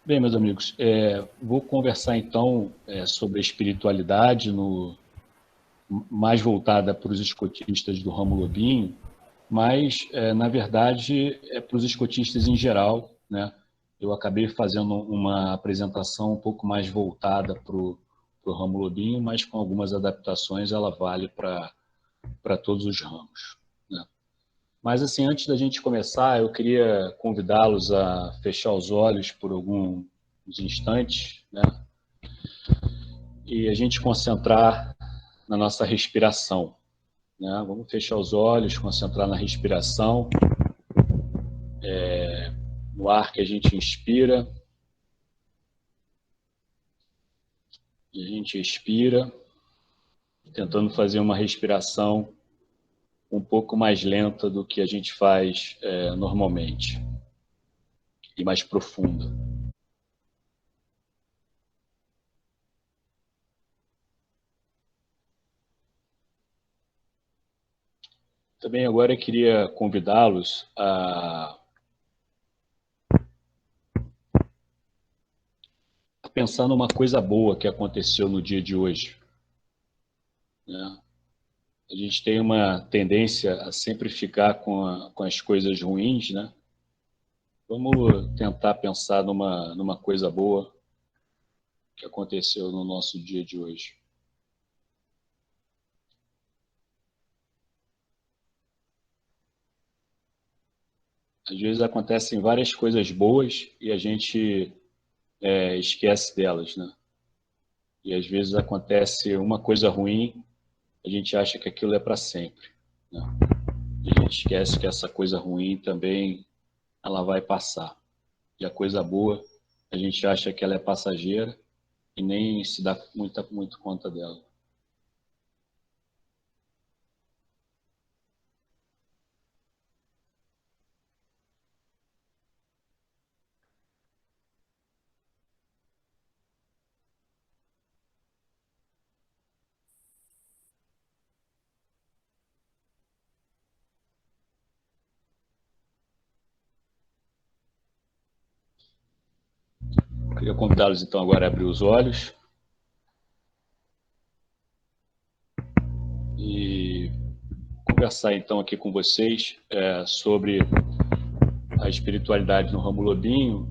Bem, meus amigos, vou conversar então sobre a espiritualidade mais voltada para os escotistas do ramo Lobinho, mas, na verdade, é para os escotistas em geral, né? Eu acabei fazendo uma apresentação um pouco mais voltada para o ramo Lobinho, mas com algumas adaptações ela vale para todos os ramos, né? Mas, assim, antes da gente começar, eu queria convidá-los a fechar os olhos por alguns instantes, né? E a gente concentrar na nossa respiração, né? Vamos fechar os olhos, concentrar na respiração, no ar que a gente inspira e a gente expira, tentando fazer uma respiração um pouco mais lenta do que a gente faz normalmente e mais profunda. Também agora eu queria convidá-los a pensar numa coisa boa que aconteceu no dia de hoje, né? A gente tem uma tendência a sempre ficar com as coisas ruins, né? Vamos tentar pensar numa coisa boa que aconteceu no nosso dia de hoje. Às vezes acontecem várias coisas boas e a gente esquece delas, né? E às vezes acontece uma coisa ruim, a gente acha que aquilo é para sempre, né? E a gente esquece que essa coisa ruim também ela vai passar. E a coisa boa, a gente acha que ela é passageira e nem se dá muito conta dela. Eu queria convidá-los então agora a abrir os olhos e conversar então aqui com vocês sobre a espiritualidade no ramo Lobinho.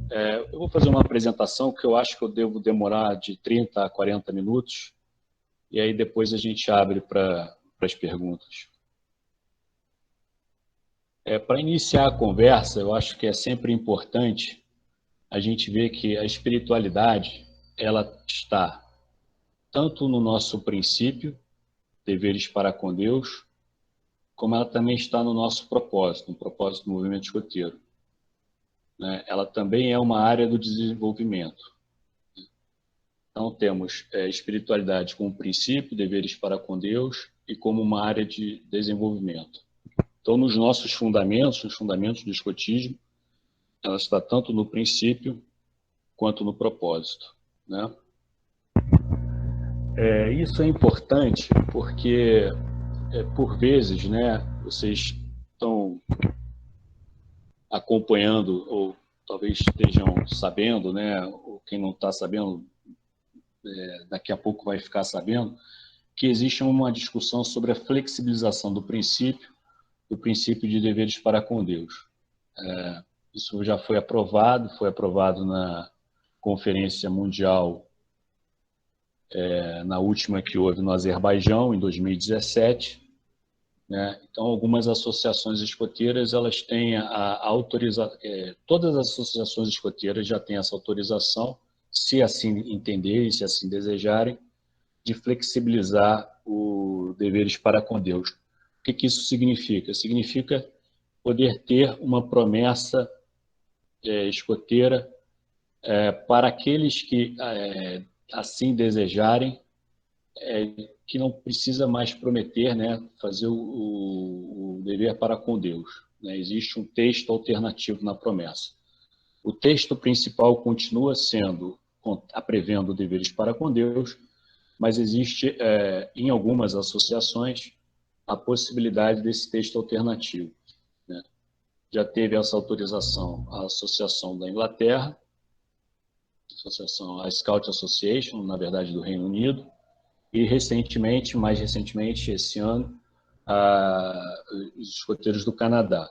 Eu vou fazer uma apresentação que eu acho que eu devo demorar de 30 a 40 minutos e aí depois a gente abre para as perguntas. Para iniciar a conversa, eu acho que é sempre importante a gente ver que a espiritualidade ela está tanto no nosso princípio, deveres para com Deus, como ela também está no nosso propósito, no propósito do movimento escoteiro, né? Ela também é uma área do desenvolvimento. Então, temos espiritualidade como princípio, deveres para com Deus e como uma área de desenvolvimento. Então, nos nossos fundamentos, nos fundamentos do escotismo, ela está tanto no princípio quanto no propósito, né? Isso é importante porque, por vezes, né, vocês estão acompanhando ou talvez estejam sabendo, né, ou quem não está sabendo, daqui a pouco vai ficar sabendo, que existe uma discussão sobre a flexibilização do princípio de deveres para com Deus. Isso já foi aprovado na Conferência Mundial, na última que houve no Azerbaijão, em 2017, né? Então, algumas associações escoteiras, elas têm a autorização, todas as associações escoteiras já têm essa autorização, se assim entenderem, se assim desejarem, de flexibilizar o deveres para com Deus. O que isso significa? Significa poder ter uma promessa escoteira para aqueles que assim desejarem, que não precisa mais prometer, né, fazer o dever para com Deus, né? Existe um texto alternativo na promessa. O texto principal continua sendo, prevendo deveres para com Deus, mas existe, em algumas associações, a possibilidade desse texto alternativo, né? Já teve essa autorização a Associação da Inglaterra, associação, a Scout Association, na verdade, do Reino Unido, e recentemente, mais recentemente, esse ano, os escoteiros do Canadá.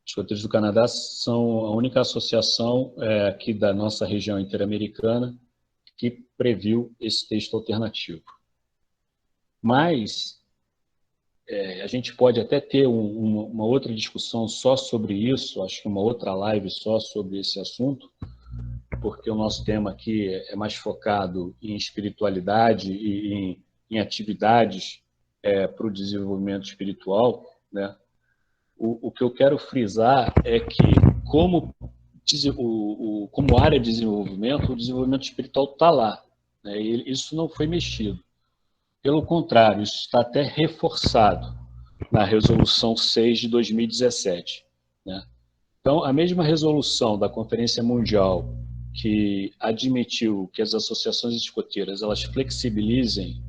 Os escoteiros do Canadá são a única associação aqui da nossa região interamericana que previu esse texto alternativo. Mas a gente pode até ter uma outra discussão só sobre isso, acho que uma outra live só sobre esse assunto, porque o nosso tema aqui é mais focado em espiritualidade e em atividades para o desenvolvimento espiritual, né? O que eu quero frisar é que, como área de desenvolvimento, o desenvolvimento espiritual está lá, né? E isso não foi mexido. Pelo contrário, isso está até reforçado na Resolução 6 de 2017. Né? Então, a mesma resolução da Conferência Mundial que admitiu que as associações escoteiras elas flexibilizem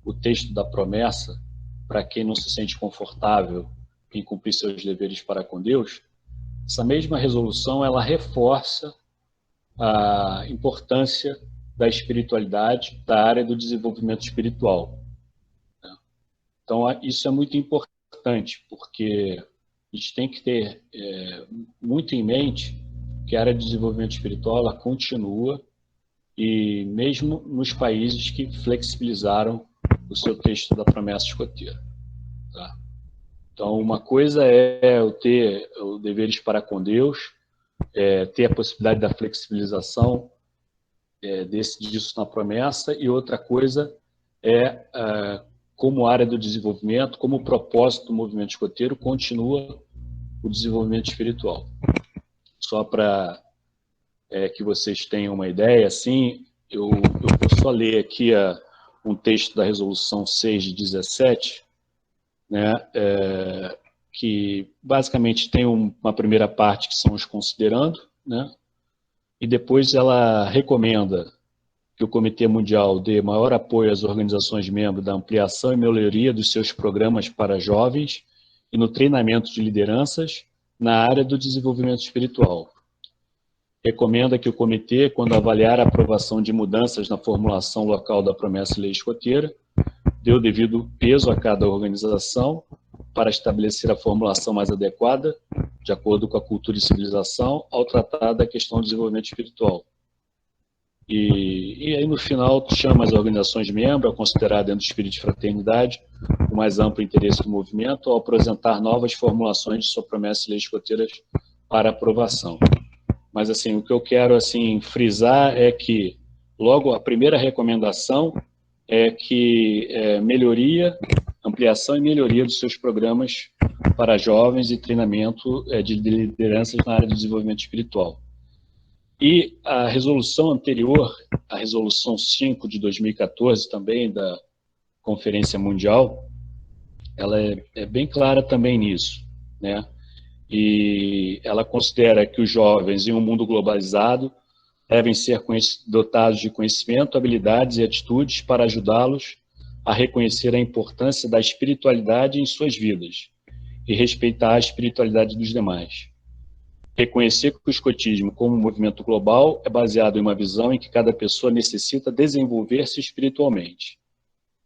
o texto da promessa para quem não se sente confortável em cumprir seus deveres para com Deus, essa mesma resolução ela reforça a importância da espiritualidade, da área do desenvolvimento espiritual. Então, isso é muito importante, porque a gente tem que ter muito em mente que a área de desenvolvimento espiritual ela continua, e mesmo nos países que flexibilizaram o seu texto da promessa escoteira. Tá? Então, uma coisa é eu ter os deveres para com Deus, ter a possibilidade da flexibilização disso na promessa, e outra coisa é como área do desenvolvimento, como propósito do movimento escoteiro, continua o desenvolvimento espiritual. Só para que vocês tenham uma ideia, assim, eu vou só ler aqui um texto da Resolução 6 de 17, né, que basicamente tem uma primeira parte que são os considerando, né, e depois ela recomenda que o Comitê Mundial dê maior apoio às organizações membros da ampliação e melhoria dos seus programas para jovens e no treinamento de lideranças na área do desenvolvimento espiritual. Recomenda que o comitê, quando avaliar a aprovação de mudanças na formulação local da promessa e lei escoteira, dê o devido peso a cada organização para estabelecer a formulação mais adequada, de acordo com a cultura e civilização, ao tratar da questão do desenvolvimento espiritual. E aí, no final, chama as organizações membros a considerar, dentro do espírito de fraternidade, o mais amplo interesse do movimento ao apresentar novas formulações de sua promessa e leis escoteiras para aprovação. Mas, assim, o que eu quero, assim, frisar é que, logo, a primeira recomendação é que ampliação e melhoria dos seus programas para jovens e treinamento de lideranças na área do desenvolvimento espiritual. E a resolução anterior, a resolução 5 de 2014, também da Conferência Mundial, ela é bem clara também nisso, né? E ela considera que os jovens, em um mundo globalizado, devem ser dotados de conhecimento, habilidades e atitudes para ajudá-los a reconhecer a importância da espiritualidade em suas vidas e respeitar a espiritualidade dos demais. Reconhecer que o escotismo, como movimento global, é baseado em uma visão em que cada pessoa necessita desenvolver-se espiritualmente.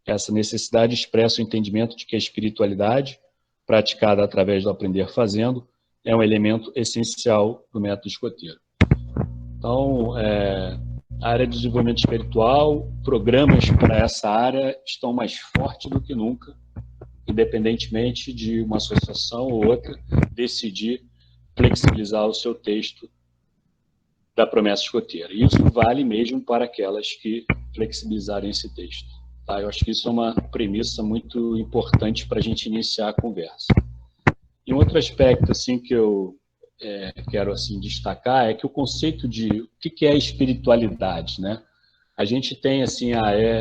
Essa necessidade expressa o entendimento de que a espiritualidade, praticada através do aprender fazendo, é um elemento essencial do método escoteiro. Então, a área de desenvolvimento espiritual, programas para essa área estão mais fortes do que nunca, independentemente de uma associação ou outra decidir flexibilizar o seu texto da promessa escoteira. E isso vale mesmo para aquelas que flexibilizarem esse texto. Tá? Eu acho que isso é uma premissa muito importante para a gente iniciar a conversa. E um outro aspecto assim, que eu quero assim, destacar é que o conceito de o que é espiritualidade, né? A gente tem assim,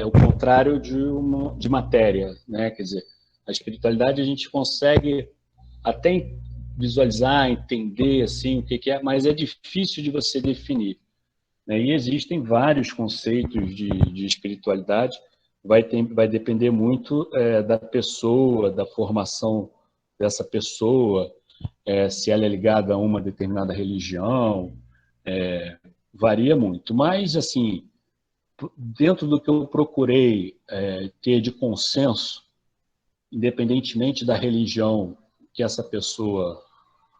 o contrário de matéria, né? Quer dizer, a espiritualidade a gente consegue até visualizar, entender assim, o que é, mas é difícil de você definir. Né? E existem vários conceitos de espiritualidade, vai depender muito da pessoa, da formação dessa pessoa, se ela é ligada a uma determinada religião, Varia muito, mas, assim, dentro do que eu procurei ter de consenso, independentemente da religião que essa pessoa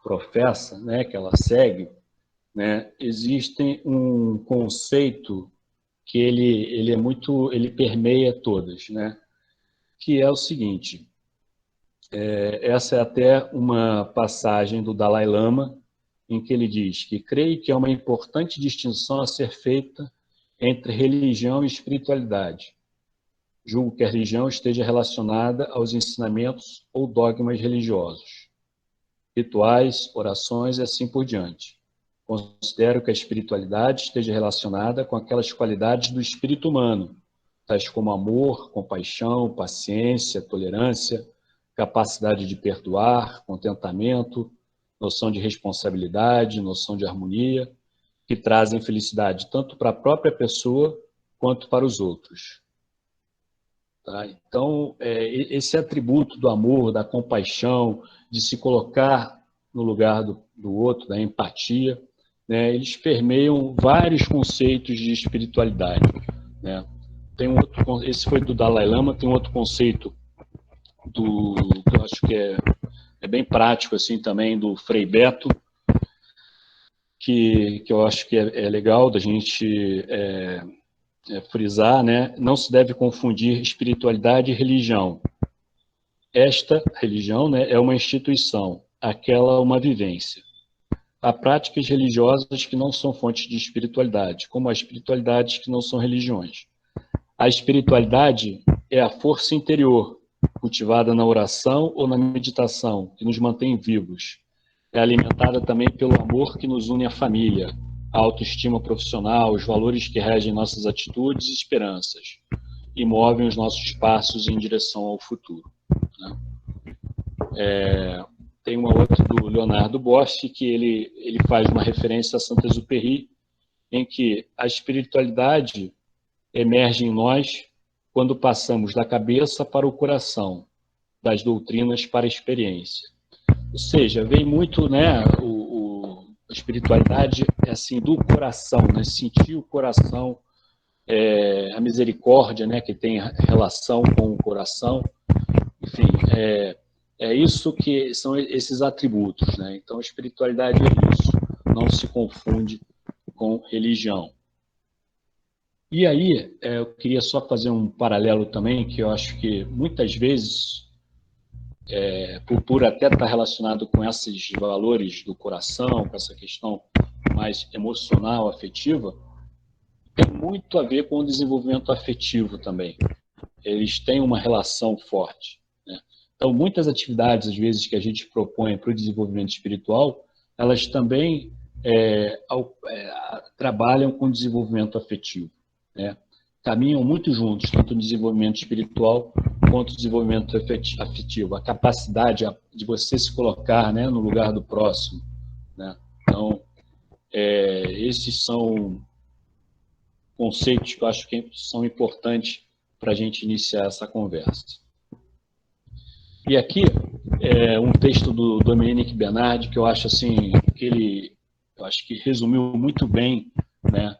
professa, né, que ela segue, né, existe um conceito que ele permeia todas, né, que é o seguinte, essa é até uma passagem do Dalai Lama, em que ele diz que creio que é uma importante distinção a ser feita entre religião e espiritualidade. Julgo que a religião esteja relacionada aos ensinamentos ou dogmas religiosos, rituais, orações e assim por diante. Considero que a espiritualidade esteja relacionada com aquelas qualidades do espírito humano, tais como amor, compaixão, paciência, tolerância, capacidade de perdoar, contentamento, noção de responsabilidade, noção de harmonia, que trazem felicidade tanto para a própria pessoa quanto para os outros. Tá? Então, esse atributo do amor, da compaixão, de se colocar no lugar do outro, da empatia, né, eles permeiam vários conceitos de espiritualidade. Né? Esse foi do Dalai Lama, tem outro conceito que eu acho que é bem prático assim também, do Frei Beto, que eu acho que é legal da gente frisar, né? Não se deve confundir espiritualidade e religião. Esta religião, né, é uma instituição, aquela uma vivência. Há práticas religiosas que não são fontes de espiritualidade, como as espiritualidades que não são religiões. A espiritualidade é a força interior, cultivada na oração ou na meditação, que nos mantém vivos. É alimentada também pelo amor que nos une à família, a autoestima profissional, os valores que regem nossas atitudes e esperanças, e movem os nossos passos em direção ao futuro. Né? Tem uma outra do Leonardo Bosch, que ele faz uma referência a Saint-Exupéry, em que a espiritualidade emerge em nós quando passamos da cabeça para o coração, das doutrinas para a experiência. Ou seja, vem muito, né, a espiritualidade é assim, do coração, né, sentir o coração, a misericórdia, né, que tem relação com o coração, enfim, é isso que são esses atributos, né? Então, a espiritualidade é isso, não se confunde com religião. E aí, eu queria só fazer um paralelo também, que eu acho que muitas vezes, por até estar relacionado com esses valores do coração, com essa questão mais emocional, afetiva, tem muito a ver com o desenvolvimento afetivo também. Eles têm uma relação forte. Né? Então, muitas atividades, às vezes, que a gente propõe para o desenvolvimento espiritual, elas também trabalham com o desenvolvimento afetivo. Né? Caminham muito juntos, tanto o desenvolvimento espiritual quanto o desenvolvimento afetivo, a capacidade de você se colocar, né, no lugar do próximo. Né? Então, esses são conceitos que eu acho que são importantes para a gente iniciar essa conversa. E aqui um texto do Dominique Bernard, que eu acho assim, eu acho que resumiu muito bem, né,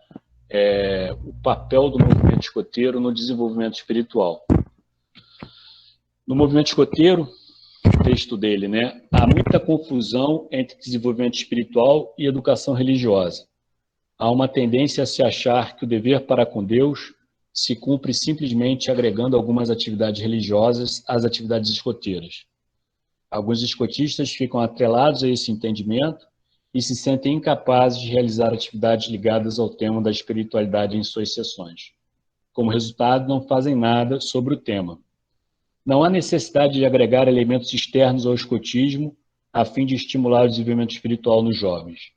o papel do movimento escoteiro no desenvolvimento espiritual. No movimento escoteiro, o texto dele, né, há muita confusão entre desenvolvimento espiritual e educação religiosa. Há uma tendência a se achar que o dever para com Deus se cumpre simplesmente agregando algumas atividades religiosas às atividades escoteiras. Alguns escotistas ficam atrelados a esse entendimento e se sentem incapazes de realizar atividades ligadas ao tema da espiritualidade em suas sessões. Como resultado, não fazem nada sobre o tema. Não há necessidade de agregar elementos externos ao escotismo a fim de estimular o desenvolvimento espiritual nos jovens.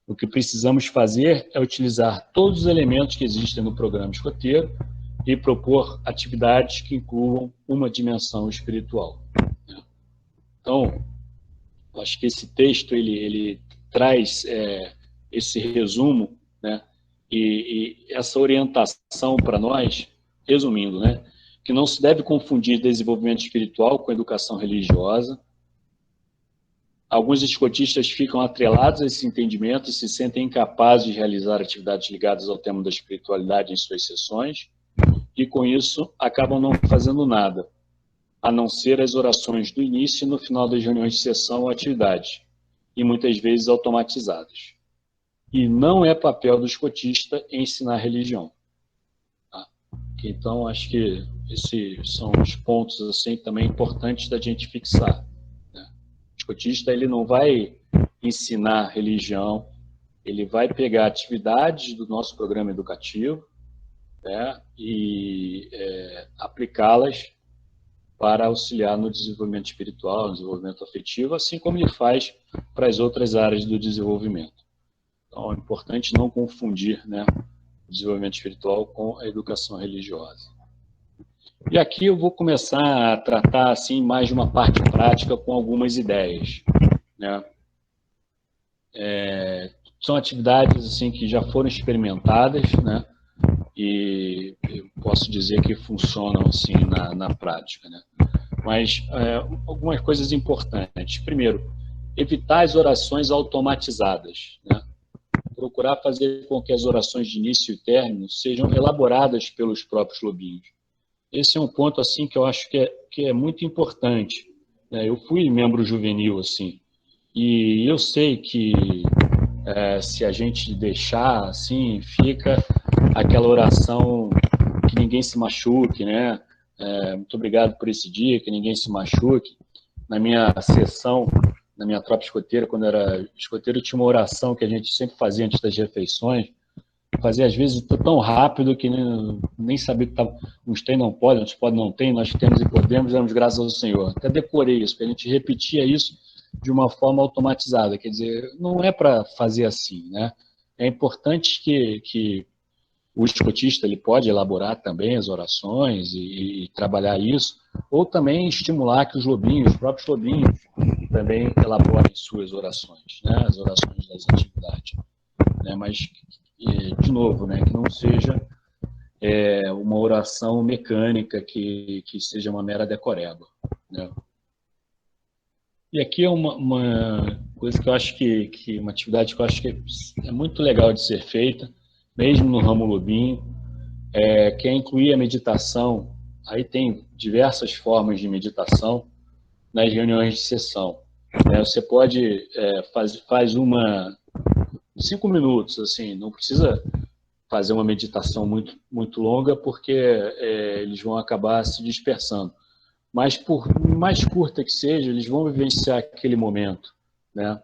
O que precisamos fazer é utilizar todos os elementos que existem no programa escoteiro e propor atividades que incluam uma dimensão espiritual. Então, acho que esse texto ele traz esse resumo, né, e essa orientação para nós, resumindo, né, que não se deve confundir desenvolvimento espiritual com educação religiosa. Alguns escotistas ficam atrelados a esse entendimento e se sentem incapazes de realizar atividades ligadas ao tema da espiritualidade em suas sessões, e com isso acabam não fazendo nada, a não ser as orações do início e no final das reuniões de sessão ou atividades, e muitas vezes automatizadas. E não é papel do escotista ensinar religião. Tá? Então, acho que esses são os pontos assim, também importantes da gente fixar. Né? O escotista ele não vai ensinar religião, ele vai pegar atividades do nosso programa educativo, né, e aplicá-las para auxiliar no desenvolvimento espiritual, no desenvolvimento afetivo, assim como ele faz para as outras áreas do desenvolvimento. Então, é importante não confundir, né, o desenvolvimento espiritual com a educação religiosa. E aqui eu vou começar a tratar assim, mais de uma parte prática com algumas ideias. Né? São atividades assim, que já foram experimentadas, né? E eu posso dizer que funcionam assim, na prática. Né? Mas algumas coisas importantes. Primeiro, evitar as orações automatizadas. Né? Procurar fazer com que as orações de início e término sejam elaboradas pelos próprios lobinhos. Esse é um ponto assim que eu acho que é muito importante. Né? Eu fui membro juvenil assim, e eu sei que se a gente deixar assim, fica aquela oração que ninguém se machuque, né? Muito obrigado por esse dia, que ninguém se machuque. Na minha sessão, na minha tropa escoteira, quando era escoteiro, tinha uma oração que a gente sempre fazia antes das refeições, fazia às vezes tão rápido que nem sabia que estava. Uns tem não pode, outros pode não tem, nós temos e podemos, damos graças ao Senhor. Até decorei isso, porque a gente repetia isso de uma forma automatizada, quer dizer, não é para fazer assim, né? É importante que o escotista ele pode elaborar também as orações e trabalhar isso, ou também estimular que os lobinhos, os próprios lobinhos, também elaborem suas orações, né? As orações das atividades. Né? Mas, de novo, né? Que não seja uma oração mecânica que seja uma mera decoreba. Né? E aqui é uma coisa que eu acho que uma atividade que eu acho que é muito legal de ser feita, mesmo no ramo lobinho, que é incluir a meditação. Aí tem diversas formas de meditação nas reuniões de sessão. Você pode faz uma 5 minutos, assim, não precisa fazer uma meditação muito longa, porque eles vão acabar se dispersando. Mas por mais curta que seja, eles vão vivenciar aquele momento, né?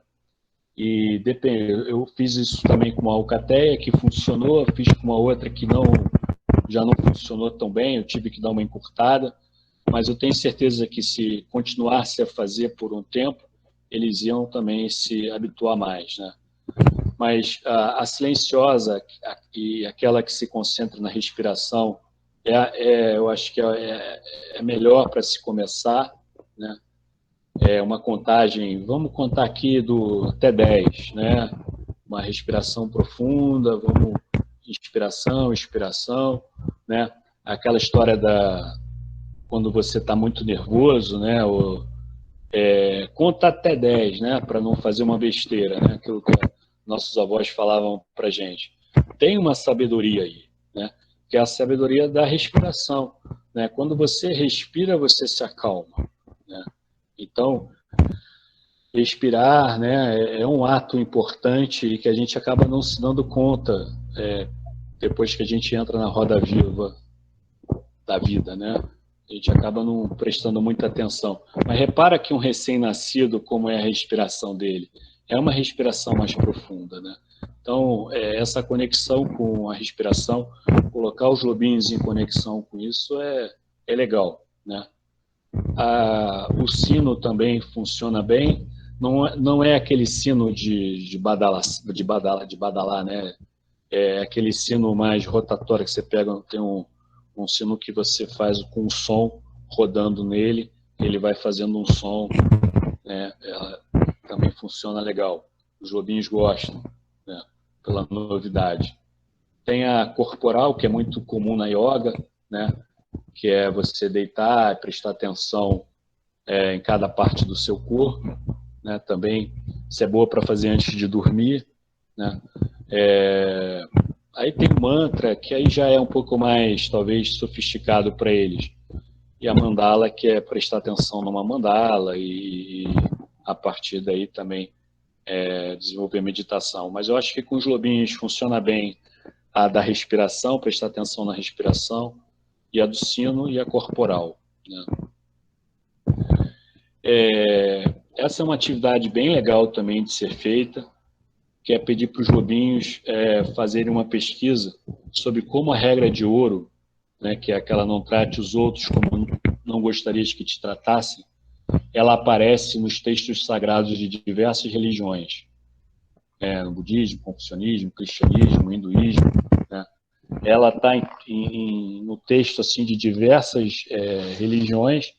E depende, eu fiz isso também com uma alcateia que funcionou, fiz com uma outra que já não funcionou tão bem, eu tive que dar uma encurtada, mas eu tenho certeza que se continuasse a fazer por um tempo, eles iam também se habituar mais, né? Mas a silenciosa e aquela que se concentra na respiração, eu acho que é melhor para se começar, né? Uma contagem, vamos contar aqui até 10, né? Uma respiração profunda, vamos, inspiração, expiração, né? Aquela história quando você está muito nervoso, né? Conta até 10, né? Para não fazer uma besteira, né? Aquilo que nossos avós falavam para gente. Tem uma sabedoria aí, né? Que é a sabedoria da respiração, né? Quando você respira, você se acalma, né? Então, respirar, né, é um ato importante e que a gente acaba não se dando conta depois que a gente entra na roda viva da vida, né? A gente acaba não prestando muita atenção. Mas repara que um recém-nascido, como é a respiração dele, é uma respiração mais profunda, né? Então, essa conexão com a respiração, colocar os lobinhos em conexão com isso é legal, né? O sino também funciona bem, não é aquele sino de badalar, né? É aquele sino mais rotatório que você pega, tem um sino que você faz com um som rodando nele, ele vai fazendo um som, né? Também funciona legal. Os lobinhos gostam, né? Pela novidade. Tem a corporal, que é muito comum na yoga, né? Que é você deitar e prestar atenção em cada parte do seu corpo, né? Também isso é boa para fazer antes de dormir, né? Aí tem mantra, que aí já é um pouco mais, talvez, sofisticado para eles. E a mandala, que é prestar atenção numa mandala e a partir daí também desenvolver meditação. Mas eu acho que com os lobinhos funciona bem a da respiração, prestar atenção na respiração, e a do sino e a corporal, né? Essa é uma atividade bem legal também de ser feita, que é pedir para os lobinhos fazerem uma pesquisa sobre como a regra de ouro, né, que é aquela não trate os outros como não gostarias que te tratassem, ela aparece nos textos sagrados de diversas religiões, no budismo, confucionismo, cristianismo, hinduísmo, né? Ela está no texto assim de diversas religiões,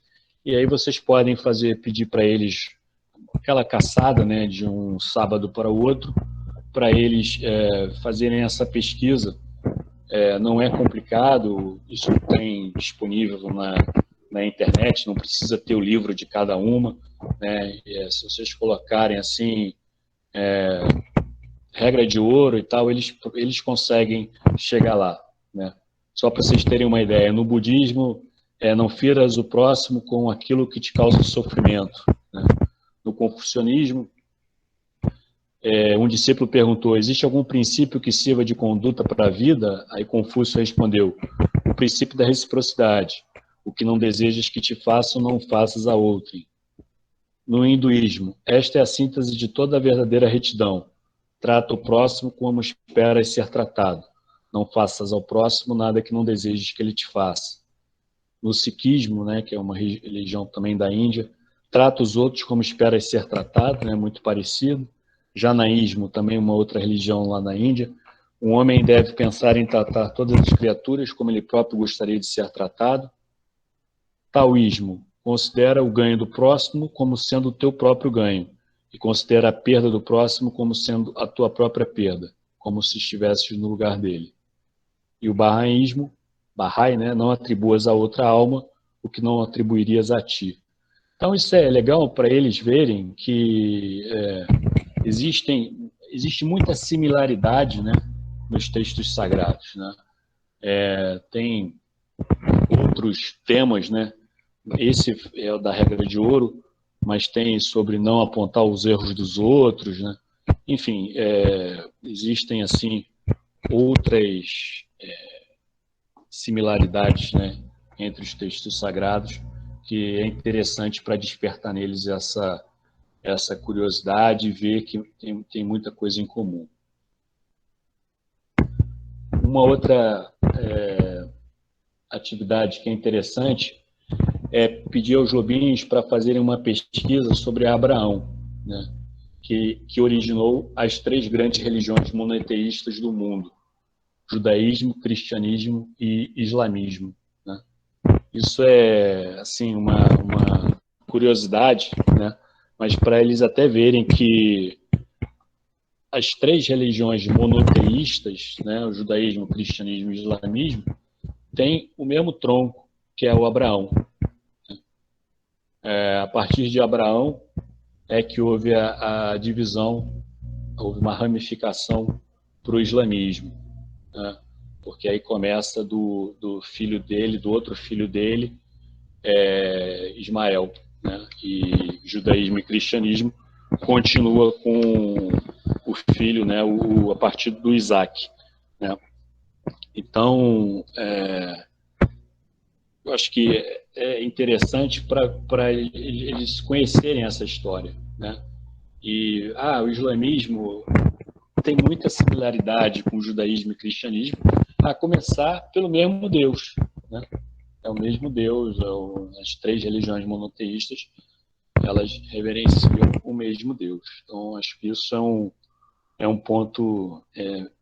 e aí vocês podem pedir para eles aquela caçada, né, de um sábado para o outro, para eles fazerem essa pesquisa. Não é complicado, isso tem disponível na internet, não precisa ter o livro de cada uma, né? Se vocês colocarem assim, regra de ouro e tal, eles conseguem chegar lá, né? Só para vocês terem uma ideia, no budismo, não feras o próximo com aquilo que te causa sofrimento, né? No confucionismo, um discípulo perguntou, existe algum princípio que sirva de conduta para a vida? Aí Confúcio respondeu, o princípio da reciprocidade. O que não desejas que te façam, não faças a outrem. No hinduísmo, esta é a síntese de toda a verdadeira retidão. Trata o próximo como esperas ser tratado. Não faças ao próximo nada que não desejes que ele te faça. No sikhismo, né, que é uma religião também da Índia, trata os outros como esperas ser tratado, né, muito parecido. Janaísmo, também uma outra religião lá na Índia, um homem deve pensar em tratar todas as criaturas como ele próprio gostaria de ser tratado. Taoísmo, considera o ganho do próximo como sendo o teu próprio ganho e considera a perda do próximo como sendo a tua própria perda, como se estivesses no lugar dele. E o Bahá'ísmo, Bahá'í, né, não atribuas a outra alma o que não atribuirias a ti. Então isso é legal para eles verem que existe muita similaridade, né, nos textos sagrados, né? Tem outros temas, né? Esse é o da regra de ouro, mas tem sobre não apontar os erros dos outros, né? Enfim, existem assim outras similaridades, né, entre os textos sagrados que é interessante para despertar neles essa curiosidade e ver que tem muita coisa em comum. Uma outra atividade que é interessante é pedir aos lobinhos para fazerem uma pesquisa sobre Abraão, né, que originou as 3 grandes religiões monoteístas do mundo, judaísmo, cristianismo e islamismo, né? Isso é assim uma curiosidade, né? Mas para eles até verem que as 3 religiões monoteístas, né, o judaísmo, o cristianismo e o islamismo, têm o mesmo tronco, que é o Abraão. A partir de Abraão é que houve a divisão, houve uma ramificação para o islamismo, né? Porque aí começa do filho dele, do outro filho dele, Ismael, né? E judaísmo e cristianismo continua com o filho, né? A partir do Isaac, né? Então, eu acho que é interessante para eles conhecerem essa história, né? E o islamismo tem muita similaridade com o judaísmo e cristianismo, a começar pelo mesmo Deus, né? É o mesmo Deus, as 3 religiões monoteístas, elas reverenciam o mesmo Deus. Então, acho que isso é um ponto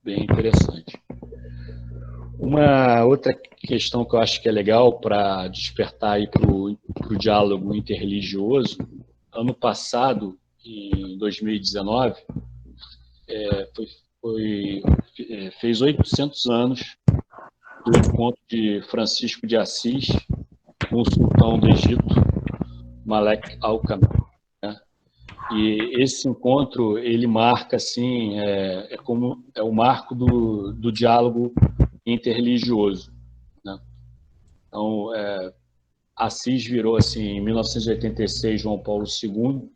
bem interessante. Uma outra questão que eu acho que é legal para despertar para o diálogo interreligioso, ano passado, em 2019, fez 800 anos do encontro de Francisco de Assis com o sultão do Egito, Malek Al-Kamil, né? E esse encontro, ele marca, assim, como é o marco do diálogo interreligioso, né? Então, Assis virou, assim, em 1986, João Paulo II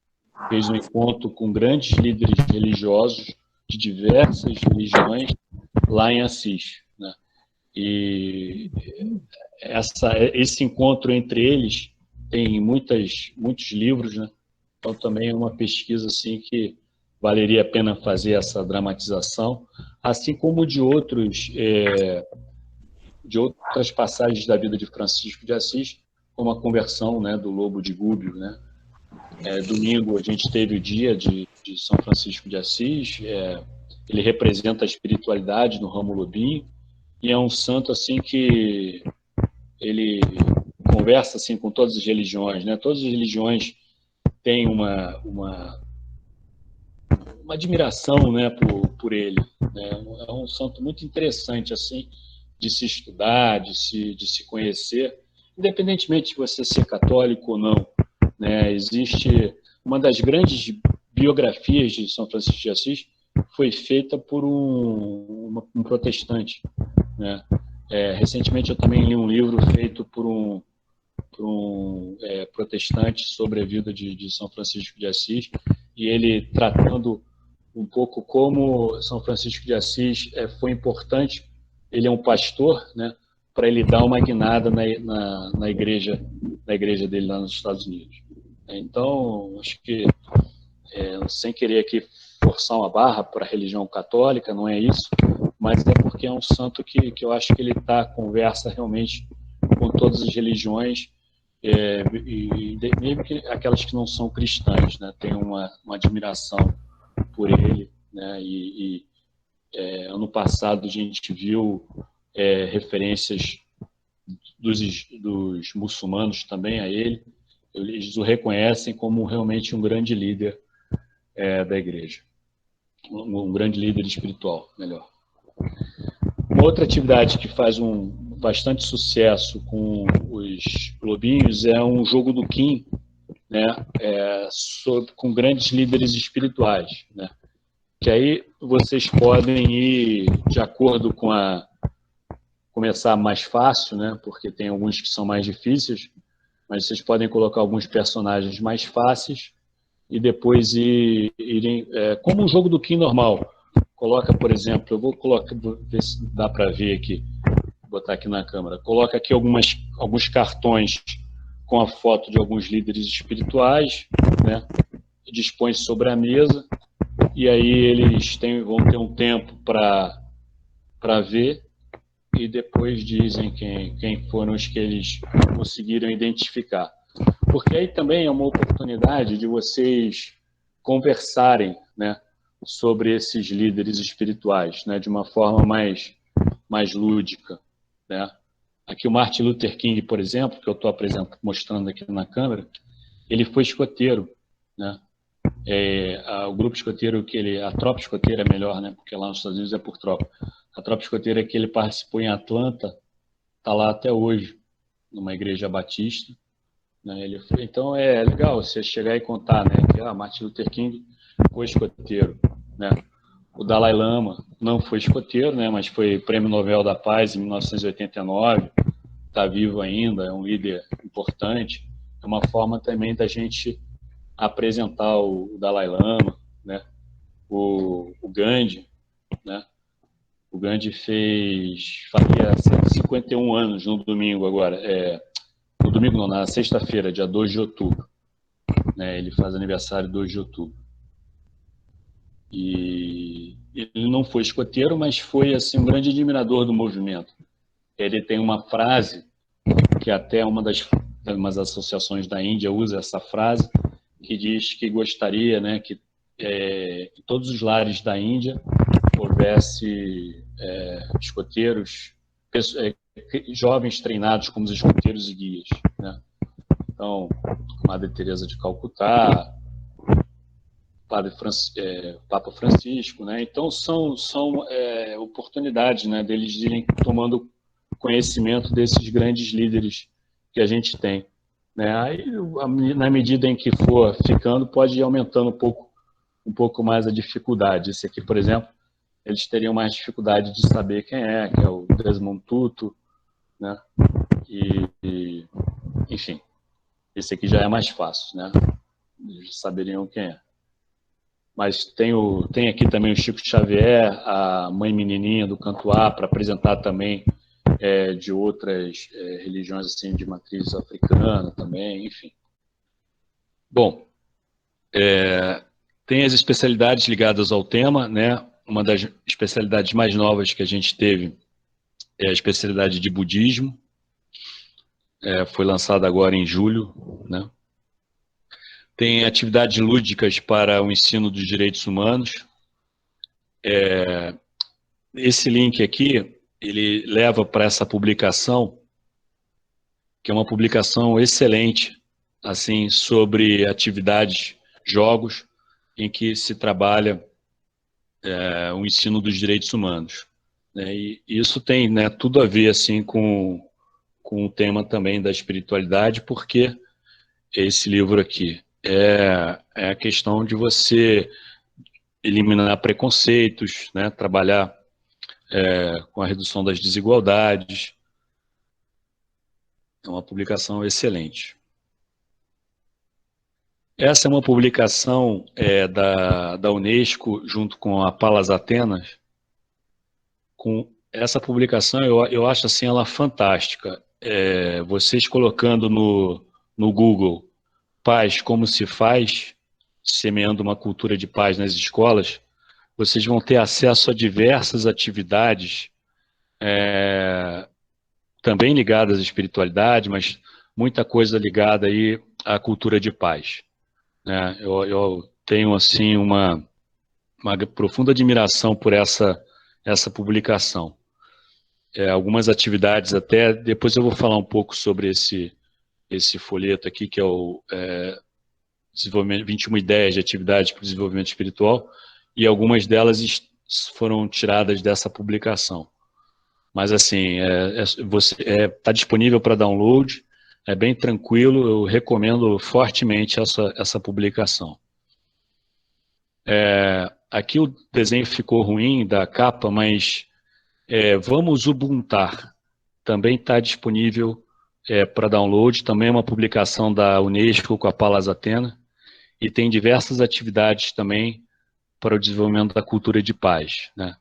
fez um encontro com grandes líderes religiosos de diversas religiões lá em Assis, né? E esse encontro entre eles tem muitos livros, né? Então também é uma pesquisa assim que valeria a pena fazer essa dramatização, assim como de outras passagens da vida de Francisco de Assis, como a conversão, né, do Lobo de Gúbio, né? Domingo a gente teve o dia de São Francisco de Assis, ele representa a espiritualidade no ramo lobinho, e é um santo assim que ele conversa assim com todas as religiões, né? Todas as religiões têm uma admiração, né, por ele, né? É um santo muito interessante assim de se estudar, de se conhecer, independentemente de você ser católico ou não, né? Existe uma das grandes biografias de São Francisco de Assis foi feita por um protestante, né? Recentemente eu também li um livro feito por um protestante sobre a vida de São Francisco de Assis, e ele tratando um pouco como São Francisco de Assis foi importante. Ele é um pastor, né, para ele dar uma guinada na igreja dele lá nos Estados Unidos. Então, acho que, sem querer aqui forçar uma barra para a religião católica, não é isso, mas é porque é um santo que eu acho que ele conversa realmente com todas as religiões, mesmo que aquelas que não são cristãs, né, tem uma admiração por ele, né, ano passado a gente viu referências dos muçulmanos também a ele, eles o reconhecem como realmente um grande líder da igreja, um grande líder espiritual, melhor. Uma outra atividade que faz bastante sucesso com os lobinhos é um jogo do Kim, né, com grandes líderes espirituais, né, que aí vocês podem ir de acordo com começar mais fácil, né, porque tem alguns que são mais difíceis, mas vocês podem colocar alguns personagens mais fáceis e depois irem como um jogo do Kim normal. Coloca, por exemplo, eu vou ver se dá para ver aqui, vou botar aqui na câmera. Coloca aqui alguns cartões com a foto de alguns líderes espirituais, né? Dispõe sobre a mesa, e aí eles vão ter um tempo para ver, e depois dizem quem foram os que eles conseguiram identificar. Porque aí também é uma oportunidade de vocês conversarem, né, sobre esses líderes espirituais, né, de uma forma mais lúdica, né? Aqui o Martin Luther King, por exemplo, que eu estou mostrando aqui na câmera, ele foi escoteiro, né? O grupo escoteiro a tropa escoteira é melhor, né? Porque lá nos Estados Unidos é por tropa. A tropa escoteira que ele participou em Atlanta está lá até hoje, numa igreja batista, né? Então é legal você chegar e contar, né, que Martin Luther King foi escoteiro, né? O Dalai Lama não foi escoteiro, né, mas foi Prêmio Nobel da Paz em 1989, está vivo ainda, é um líder importante. É uma forma também da gente apresentar o Dalai Lama, né? O Gandhi, né? O Gandhi faria 151 anos no domingo agora, no domingo não, na sexta-feira, dia 2 de outubro, né? Ele faz aniversário 2 de outubro. E ele não foi escoteiro, mas foi assim um grande admirador do movimento. Ele tem uma frase que até umas associações da Índia usa essa frase, que diz que gostaria, né, que em todos os lares da Índia houvesse escoteiros, jovens treinados como os escoteiros e guias, né? Então, Madre Teresa de Calcutá, Papa Francisco, né? Então são oportunidades, né, deles irem tomando conhecimento desses grandes líderes que a gente tem. né? Aí, na medida em que for ficando, pode ir aumentando um pouco mais a dificuldade. Esse aqui, por exemplo, eles teriam mais dificuldade de saber quem é, que é o Desmond Tutu, né? Enfim, esse aqui já é mais fácil, né? Eles saberiam quem é. Mas tem aqui também o Chico Xavier, a Mãe Menininha do Canto A, para apresentar também de outras religiões assim, de matriz africana também, enfim. Bom, tem as especialidades ligadas ao tema, né? Uma das especialidades mais novas que a gente teve é a especialidade de budismo, foi lançada agora em julho, né? Tem atividades lúdicas para o ensino dos direitos humanos. Esse link aqui, ele leva para essa publicação, que é uma publicação excelente, assim, sobre atividades, jogos, em que se trabalha o ensino dos direitos humanos, né? E isso tem, né, tudo a ver assim com o tema também da espiritualidade, porque esse livro aqui é a questão de você eliminar preconceitos, né, trabalhar com a redução das desigualdades. É uma publicação excelente. Essa é uma publicação da Unesco, junto com a Palas Atenas. Com essa publicação, eu acho assim, ela fantástica. Vocês colocando no Google paz como se faz, semeando uma cultura de paz nas escolas, vocês vão ter acesso a diversas atividades, também ligadas à espiritualidade, mas muita coisa ligada aí à cultura de paz, né? Eu tenho assim uma profunda admiração por essa publicação. Algumas atividades até, depois eu vou falar um pouco sobre esse folheto aqui, que é o desenvolvimento, 21 ideias de atividades para o desenvolvimento espiritual, e algumas delas foram tiradas dessa publicação. Mas assim, está disponível para download, é bem tranquilo, eu recomendo fortemente essa publicação. Aqui o desenho ficou ruim da capa, mas vamos Ubuntar. Também está disponível para download, também é uma publicação da Unesco com a Palas Athena, e tem diversas atividades também para o desenvolvimento da cultura de paz, né?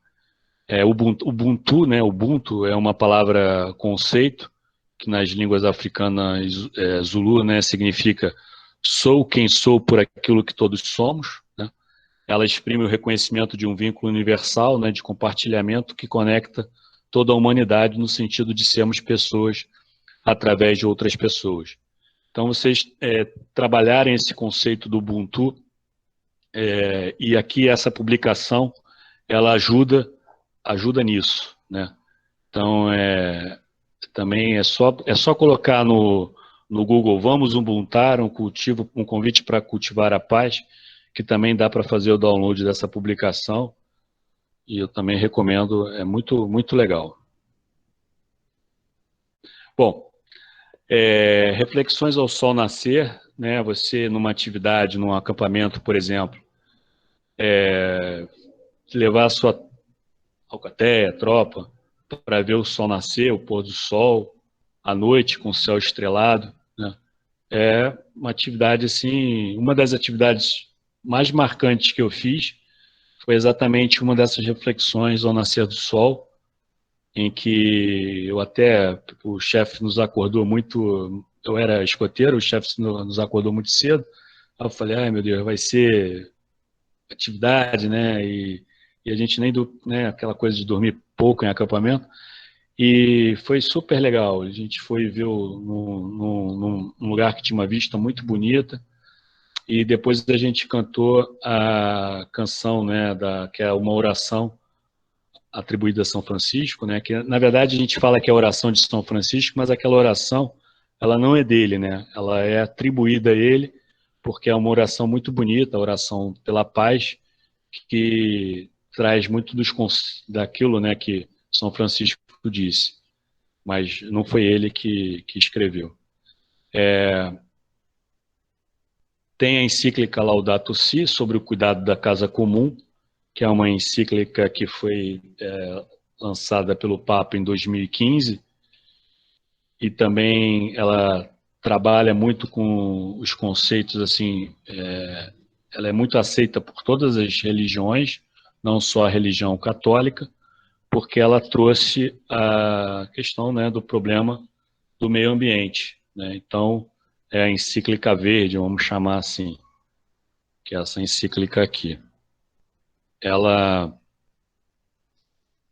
Ubuntu, né? Ubuntu é uma palavra conceito que nas línguas africanas Zulu, né, significa sou quem sou por aquilo que todos somos, né? Ela exprime o reconhecimento de um vínculo universal, né, de compartilhamento que conecta toda a humanidade no sentido de sermos pessoas através de outras pessoas. Então, vocês trabalharem esse conceito do Ubuntu, e aqui essa publicação, ela ajuda nisso, né? Então, também é só colocar no Google, vamos Ubuntar, um convite para cultivar a paz, que também dá para fazer o download dessa publicação, e eu também recomendo, é muito, muito legal. Bom, reflexões ao sol nascer, né? Você numa atividade, num acampamento, por exemplo, levar a sua alcateia, tropa, para ver o sol nascer, o pôr do sol, à noite com o céu estrelado, né? É uma atividade assim, uma das atividades mais marcantes que eu fiz foi exatamente uma dessas reflexões ao nascer do sol, em que o chefe nos acordou muito, eu era escoteiro, o chefe nos acordou muito cedo, aí eu falei, ai meu Deus, vai ser atividade, né, e a gente nem, né, aquela coisa de dormir pouco em acampamento, e foi super legal, a gente foi ver num lugar que tinha uma vista muito bonita, e depois a gente cantou a canção, né, que é uma oração atribuída a São Francisco, né, que na verdade a gente fala que é a oração de São Francisco, mas aquela oração, ela não é dele, né, ela é atribuída a ele, porque é uma oração muito bonita, a oração pela paz, que traz muito daquilo, né, que São Francisco disse, mas não foi ele que escreveu. Tem a encíclica Laudato Si, sobre o cuidado da casa comum, que é uma encíclica que foi lançada pelo Papa em 2015, e também ela trabalha muito com os conceitos, assim, ela é muito aceita por todas as religiões, não só a religião católica, porque ela trouxe a questão, né, do problema do meio ambiente, né? Então, é a encíclica verde, vamos chamar assim, que é essa encíclica aqui. Ela,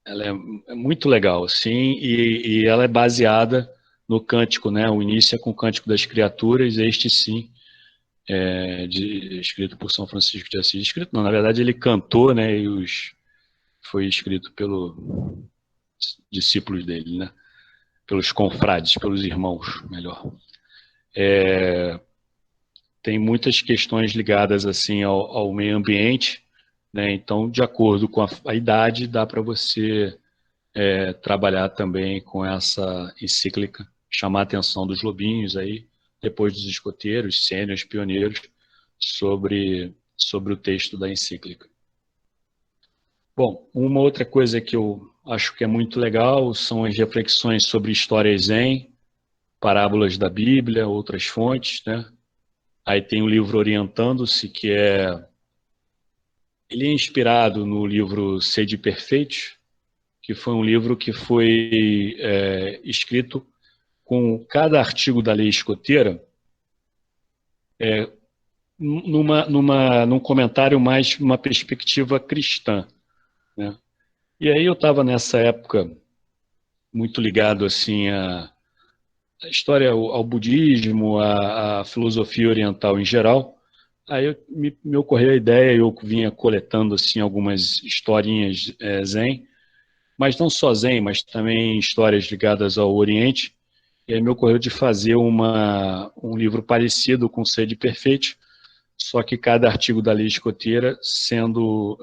ela é muito legal, assim, e ela é baseada no cântico, né? O início é com o Cântico das Criaturas, este sim, escrito por São Francisco de Assis. Escrito, não, na verdade ele cantou, né? Foi escrito pelos discípulos dele, né? Pelos confrades, pelos irmãos, melhor. Tem muitas questões ligadas assim ao meio ambiente, né? Então, de acordo com a idade, dá para você trabalhar também com essa encíclica, chamar a atenção dos lobinhos aí, depois dos escoteiros, sêniores, pioneiros, sobre o texto da encíclica. Bom, uma outra coisa que eu acho que é muito legal são as reflexões sobre história zen, parábolas da Bíblia, outras fontes, né? Aí tem o livro Orientando-se, ele é inspirado no livro Sede Perfeitos, que foi um livro que foi escrito com cada artigo da lei escoteira num comentário mais uma perspectiva cristã, né? E aí eu estava nessa época muito ligado assim a história ao budismo, à filosofia oriental em geral. Aí me ocorreu a ideia, eu vinha coletando assim algumas historinhas zen, mas não só zen, mas também histórias ligadas ao Oriente. E aí me ocorreu de fazer um livro parecido com Sede Perfeito, só que cada artigo da lei escoteira sendo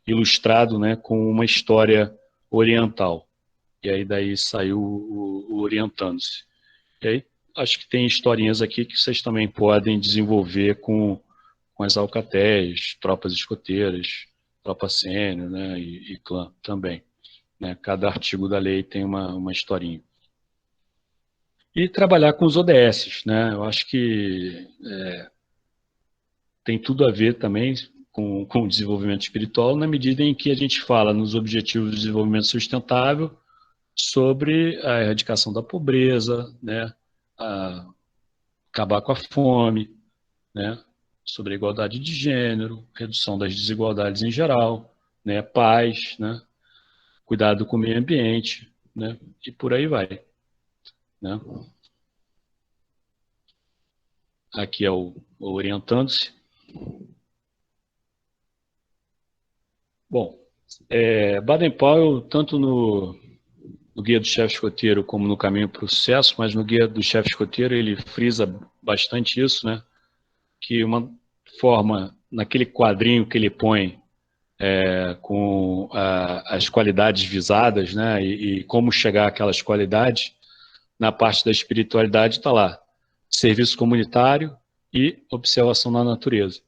ilustrado, né, com uma história oriental. E aí daí saiu o Orientando-se. E aí acho que tem historinhas aqui que vocês também podem desenvolver com as alcatéias, tropas escoteiras, tropa sênior, né, e clã também, né? Cada artigo da lei tem uma historinha. E trabalhar com os ODS, né? Eu acho que tem tudo a ver também com o desenvolvimento espiritual, na medida em que a gente fala nos Objetivos de Desenvolvimento Sustentável sobre a erradicação da pobreza, né? Acabar com a fome, né? Sobre a igualdade de gênero, redução das desigualdades em geral, né? Paz, né? Cuidado com o meio ambiente, né? E por aí vai, né? Aqui é o Orientando-se. Bom, Baden-Powell, tanto no Guia do Chefe Escoteiro como no Caminho para o Sucesso, mas no Guia do Chefe Escoteiro ele frisa bastante isso, né? Que uma forma, naquele quadrinho que ele põe com as qualidades visadas, né? E como chegar àquelas qualidades, na parte da espiritualidade está lá, serviço comunitário e observação na natureza,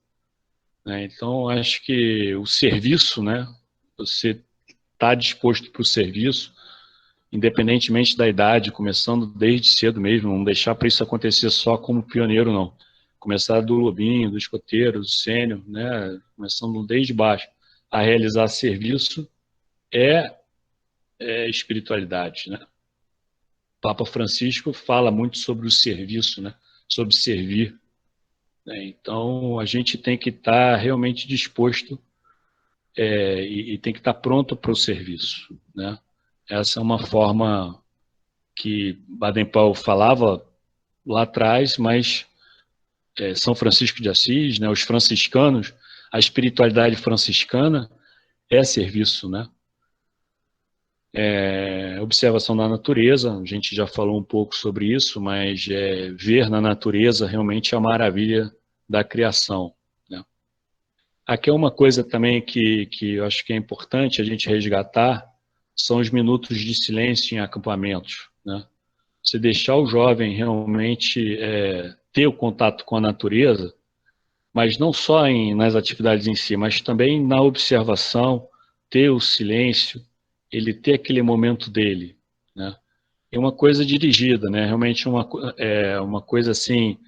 né? Então, acho que o serviço, né? Você está disposto para o serviço, independentemente da idade, começando desde cedo mesmo, não deixar para isso acontecer só como pioneiro, não. Começar do lobinho, do escoteiro, do sênior, né? Começando desde baixo, a realizar serviço é, espiritualidade, né? O Papa Francisco fala muito sobre o serviço, né? Sobre servir, né? Então, a gente tem que estar realmente disposto e tem que estar pronto para o serviço, né? Essa é uma forma que Baden-Powell falava lá atrás, mas São Francisco de Assis, né, os franciscanos, a espiritualidade franciscana é serviço, né? Observação da natureza, a gente já falou um pouco sobre isso, mas ver na natureza realmente a maravilha da criação, né? Aqui é uma coisa também que eu acho que é importante a gente resgatar, são os minutos de silêncio em acampamentos, né? você deixar o jovem realmente ter o contato com a natureza, mas não só nas atividades em si, mas também na observação, ter o silêncio, ele ter aquele momento dele, né? É uma coisa dirigida, né? Realmente uma coisa assim,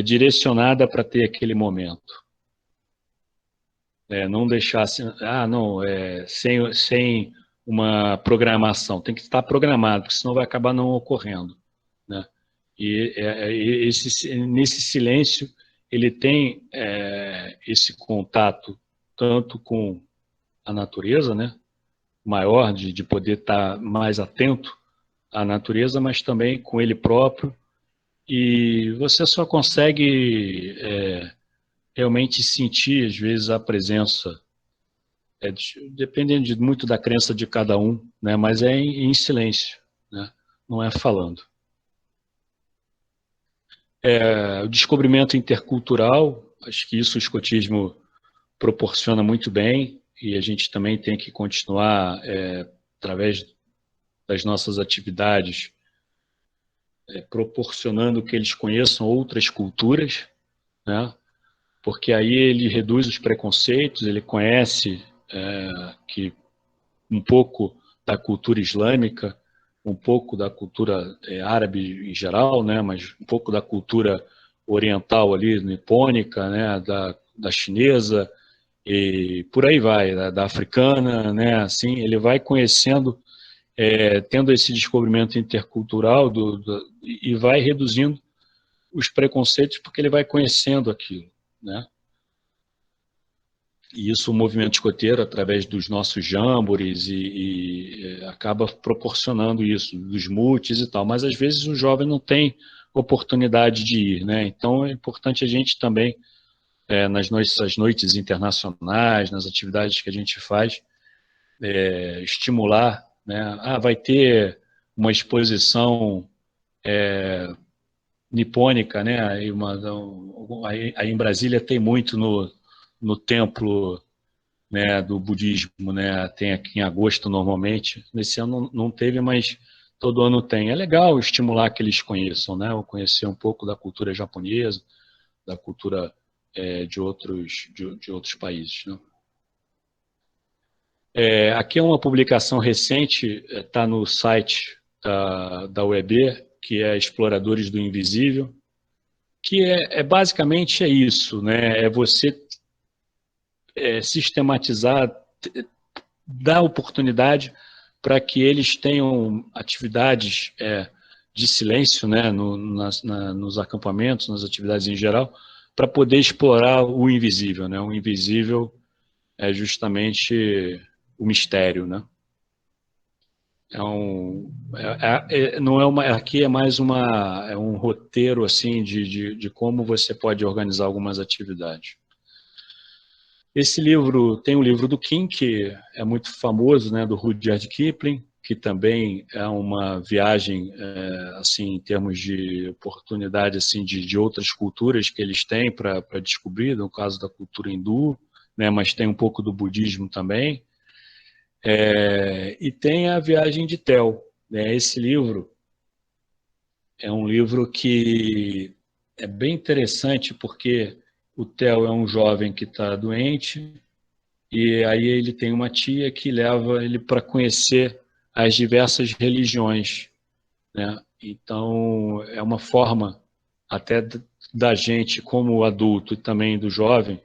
direcionada para ter aquele momento. Não deixar assim, não, sem uma programação. Tem que estar programado, porque senão vai acabar não ocorrendo, né? Nesse silêncio, ele tem esse contato tanto com a natureza, né? Maior, de poder estar mais atento à natureza, mas também com ele próprio. E você só consegue realmente sentir, às vezes, a presença. Dependendo muito da crença de cada um, né? Mas é em silêncio, né? Não é falando. O descobrimento intercultural, acho que isso o escotismo proporciona muito bem, e a gente também tem que continuar, através das nossas atividades, proporcionando que eles conheçam outras culturas, né? Porque aí ele reduz os preconceitos, ele conhece que um pouco da cultura islâmica, um pouco da cultura árabe em geral, né? Mas um pouco da cultura oriental ali, nipônica, né? Da chinesa, e por aí vai, da africana, né? Assim, ele vai conhecendo, tendo esse descobrimento intercultural e vai reduzindo os preconceitos porque ele vai conhecendo aquilo, né? E isso o movimento escoteiro, através dos nossos jamborees, acaba proporcionando isso, dos multis e tal. Mas às vezes o jovem não tem oportunidade de ir, né? Então é importante a gente também, nas nossas noites internacionais, nas atividades que a gente faz, estimular, né? Vai ter uma exposição nipônica, né? Aí em Brasília tem muito no templo, né, do budismo, né? Tem aqui em agosto normalmente. Nesse ano não teve, mas todo ano tem. É legal estimular que eles conheçam, né? Ou conhecer um pouco da cultura japonesa, da cultura de outros países, né? Aqui é uma publicação recente, está no site da UEB, que é Exploradores do Invisível, que basicamente isso, né? É você sistematizar, dar oportunidade para que eles tenham atividades de silêncio, né, nos acampamentos, nas atividades em geral, para poder explorar o invisível, né? O invisível é justamente o mistério, né? Não é aqui é mais um roteiro assim de como você pode organizar algumas atividades. Esse livro tem um livro do King, que é muito famoso, né, do Rudyard Kipling, que também é uma viagem, assim, em termos de oportunidade, assim, de outras culturas que eles têm para descobrir, no caso da cultura hindu, né, mas tem um pouco do budismo também. E tem a Viagem de Théo, né? Esse livro é um livro que é bem interessante porque o Theo é um jovem que está doente, e aí ele tem uma tia que leva ele para conhecer as diversas religiões, né? Então, é uma forma até da gente, como adulto e também do jovem,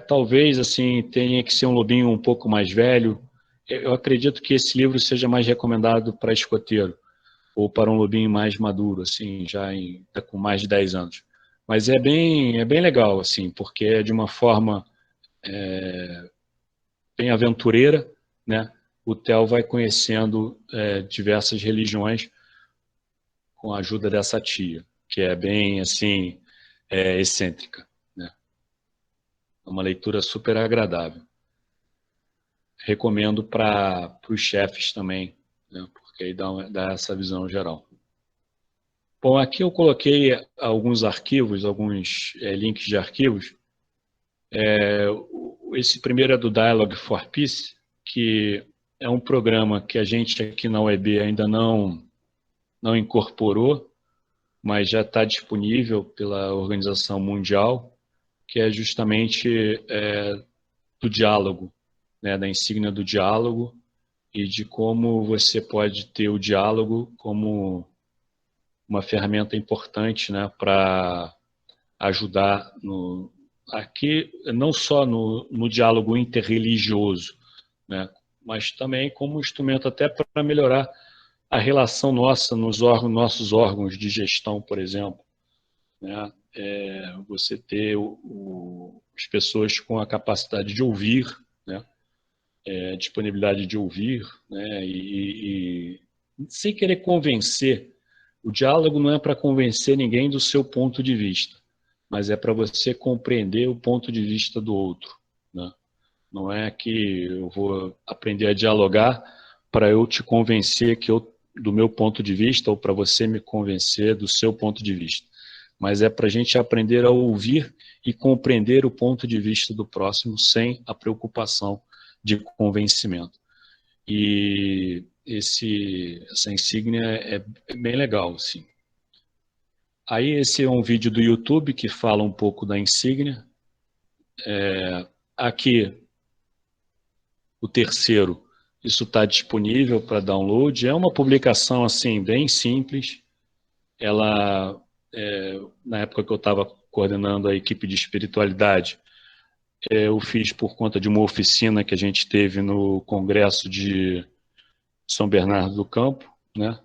talvez assim tenha que ser um lobinho um pouco mais velho. Eu acredito que esse livro seja mais recomendado para escoteiro ou para um lobinho mais maduro, assim, com mais de 10 anos. Mas é bem legal, assim, porque é de uma forma bem aventureira, né? O Theo vai conhecendo diversas religiões com a ajuda dessa tia, que é bem assim excêntrica, né? É uma leitura super agradável. Recomendo para os chefes também, né? Porque aí dá essa visão geral. Bom, aqui eu coloquei alguns arquivos, alguns links de arquivos. Esse primeiro é do Dialogue for Peace, que é um programa que a gente aqui na UEB ainda não não incorporou, mas já está disponível pela Organização Mundial, que é justamente do diálogo, né, da insígnia do diálogo e de como você pode ter o diálogo como uma ferramenta importante, né, para ajudar aqui, não só no diálogo interreligioso, né, mas também como instrumento até para melhorar a relação nossa nos nossos órgãos de gestão, por exemplo, né? Você ter as pessoas com a capacidade de ouvir, né? Disponibilidade de ouvir, né? E sem querer convencer. O diálogo não é para convencer ninguém do seu ponto de vista, mas é para você compreender o ponto de vista do outro, né? Não é que eu vou aprender a dialogar para eu te convencer do meu ponto de vista ou para você me convencer do seu ponto de vista. Mas é para a gente aprender a ouvir e compreender o ponto de vista do próximo sem a preocupação de convencimento. E essa insígnia é bem legal, assim. Aí esse é um vídeo do YouTube que fala um pouco da insígnia. Aqui, o terceiro, isso está disponível para download. É uma publicação assim bem simples. Ela, na época que eu estava coordenando a equipe de espiritualidade, eu fiz por conta de uma oficina que a gente teve no Congresso de São Bernardo do Campo, né?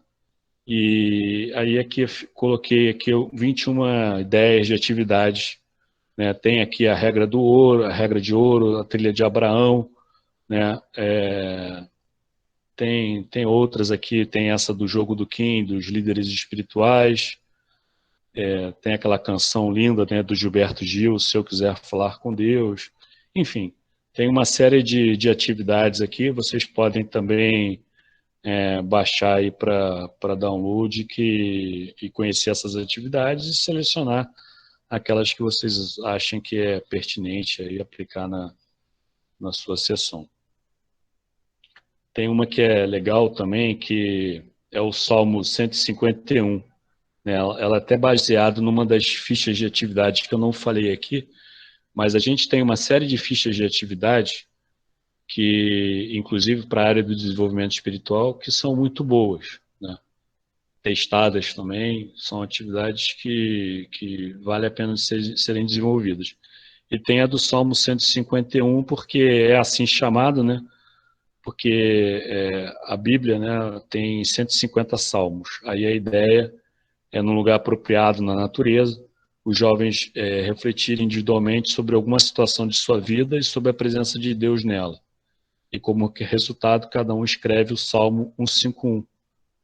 E aí aqui coloquei aqui 21 ideias de atividades, né? Tem aqui a regra do ouro, a regra de ouro, a trilha de Abraão, né? Tem outras aqui, tem essa do jogo do Kim, dos líderes espirituais, tem aquela canção linda, né, do Gilberto Gil, Se Eu Quiser Falar com Deus. Enfim, tem uma série de atividades aqui, vocês podem também baixar aí para download e conhecer essas atividades e selecionar aquelas que vocês achem que é pertinente aí aplicar na sua sessão. Tem uma que é legal também, que é o Salmo 151. Né? Ela é até baseada numa das fichas de atividades que eu não falei aqui, mas a gente tem uma série de fichas de atividade que, inclusive para a área do desenvolvimento espiritual, que são muito boas, né? Testadas também, são atividades que vale a pena serem desenvolvidas. E tem a do Salmo 151, porque é assim chamado, né? Porque a Bíblia, né, tem 150 salmos. Aí a ideia é, num lugar apropriado na natureza, os jovens refletirem individualmente sobre alguma situação de sua vida e sobre a presença de Deus nela. E como resultado, cada um escreve o Salmo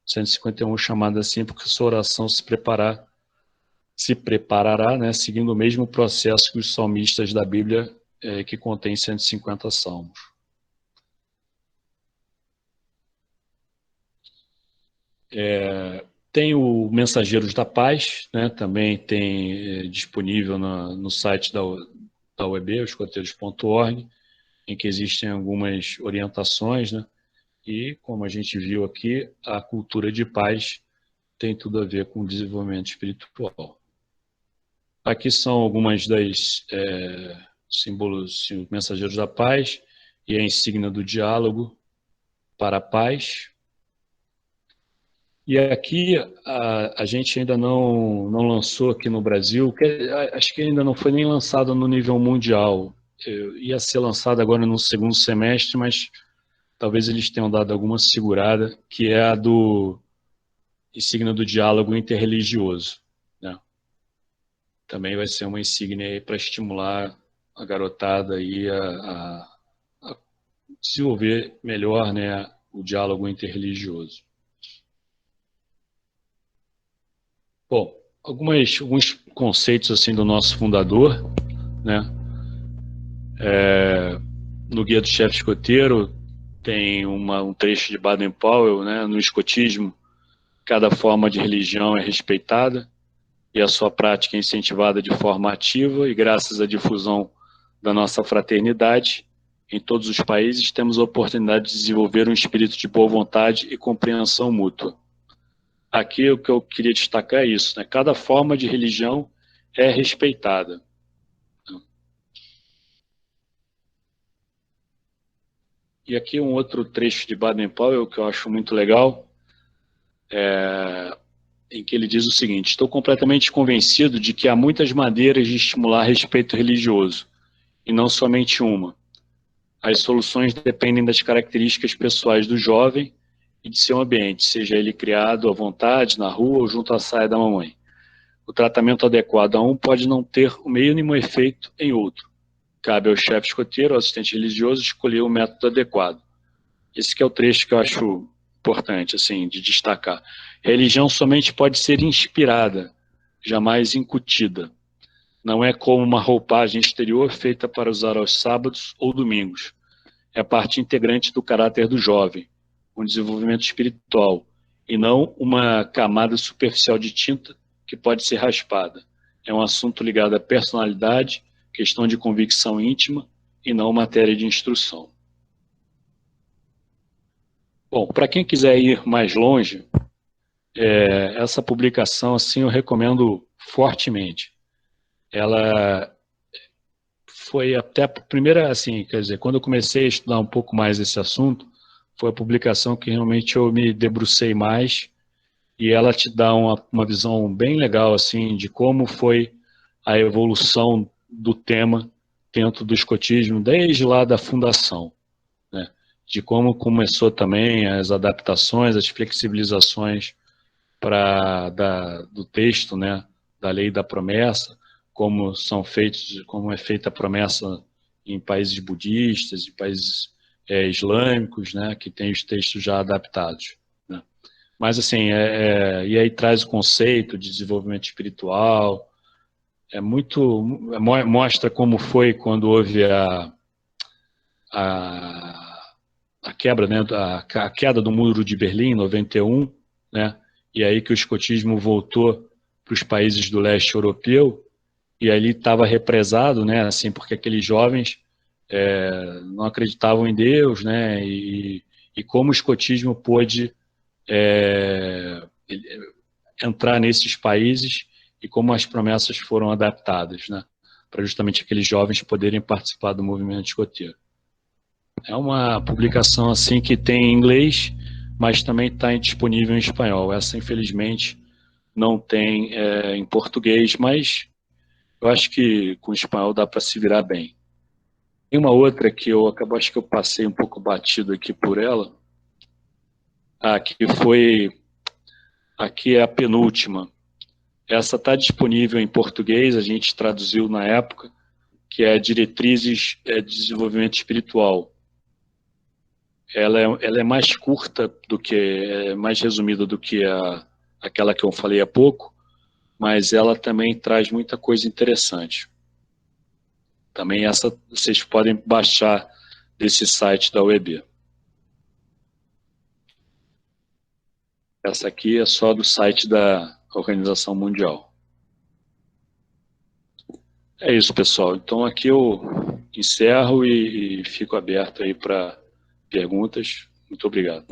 151, chamado assim porque sua oração se preparará, né, seguindo o mesmo processo que os salmistas da Bíblia, que contém 150 salmos. Tem o Mensageiros da Paz, né, também tem disponível no site da UEB, escoteiros.org, em que existem algumas orientações, né, e, como a gente viu aqui, a cultura de paz tem tudo a ver com o desenvolvimento espiritual. Aqui são algumas das símbolos, Mensageiros da Paz e a insígnia do diálogo para a paz. E aqui a gente ainda não lançou aqui no Brasil, acho que ainda não foi nem lançado no nível mundial. Ia ser lançado agora no segundo semestre, mas talvez eles tenham dado alguma segurada, que é a do insígnia do diálogo interreligioso, né? Também vai ser uma insígnia para estimular a garotada aí a desenvolver melhor, né, o diálogo interreligioso. Bom, alguns conceitos assim do nosso fundador, né? No Guia do Chefe Escoteiro tem um trecho de Baden-Powell, né? No escotismo, cada forma de religião é respeitada e a sua prática é incentivada de forma ativa, e graças à difusão da nossa fraternidade, em todos os países temos a oportunidade de desenvolver um espírito de boa vontade e compreensão mútua. aqui o que eu queria destacar é isso, né? Cada forma de religião é respeitada. E aqui um outro trecho de Baden-Powell que eu acho muito legal, em que ele diz o seguinte: estou completamente convencido de que há muitas maneiras de estimular respeito religioso, e não somente uma. As soluções dependem das características pessoais do jovem e de seu ambiente, seja ele criado à vontade, na rua ou junto à saia da mamãe. O tratamento adequado a um pode não ter o mínimo efeito em outro. Cabe ao chefe escoteiro, ao assistente religioso, escolher o método adequado. Esse que é o trecho que eu acho importante, assim, de destacar. Religião somente pode ser inspirada, jamais incutida. Não é como uma roupagem exterior feita para usar aos sábados ou domingos. É parte integrante do caráter do jovem, um desenvolvimento espiritual, e não uma camada superficial de tinta que pode ser raspada. É um assunto ligado à personalidade, questão de convicção íntima, e não matéria de instrução. Bom, para quem quiser ir mais longe, essa publicação assim eu recomendo fortemente. Ela foi até a primeira, assim, quer dizer, quando eu comecei a estudar um pouco mais esse assunto, foi a publicação que realmente eu me debrucei mais, e ela te dá uma visão bem legal, assim, de como foi a evolução do tema dentro do escotismo, desde lá da fundação, né? De como começou também as adaptações, as flexibilizações do texto, né, da lei da promessa, como são feitos, como é feita a promessa em países budistas, em países islâmicos, né, que tem os textos já adaptados, né. Mas assim, e aí traz o conceito de desenvolvimento espiritual, mostra como foi quando houve a, a quebra, né, a queda do muro de Berlim em 91, né, e aí que o escotismo voltou para os países do leste europeu, e ali estava represado, né, assim, porque aqueles jovens não acreditavam em Deus, né, e como o escotismo pôde entrar nesses países e como as promessas foram adaptadas, né, para justamente aqueles jovens poderem participar do movimento escoteiro. É uma publicação assim que tem em inglês, mas também está disponível em espanhol. Essa, infelizmente, não tem em português, mas eu acho que com o espanhol dá para se virar bem. Tem uma outra que acho que eu passei um pouco batido aqui por ela, aqui é a penúltima. Essa está disponível em português, a gente traduziu na época, que é Diretrizes de Desenvolvimento Espiritual. Ela é mais curta mais resumida do que aquela que eu falei há pouco, mas ela também traz muita coisa interessante. Também essa vocês podem baixar desse site da UEB. Essa aqui é só do site da Organização Mundial. É isso, pessoal. Então aqui eu encerro e fico aberto aí para perguntas. Muito obrigado.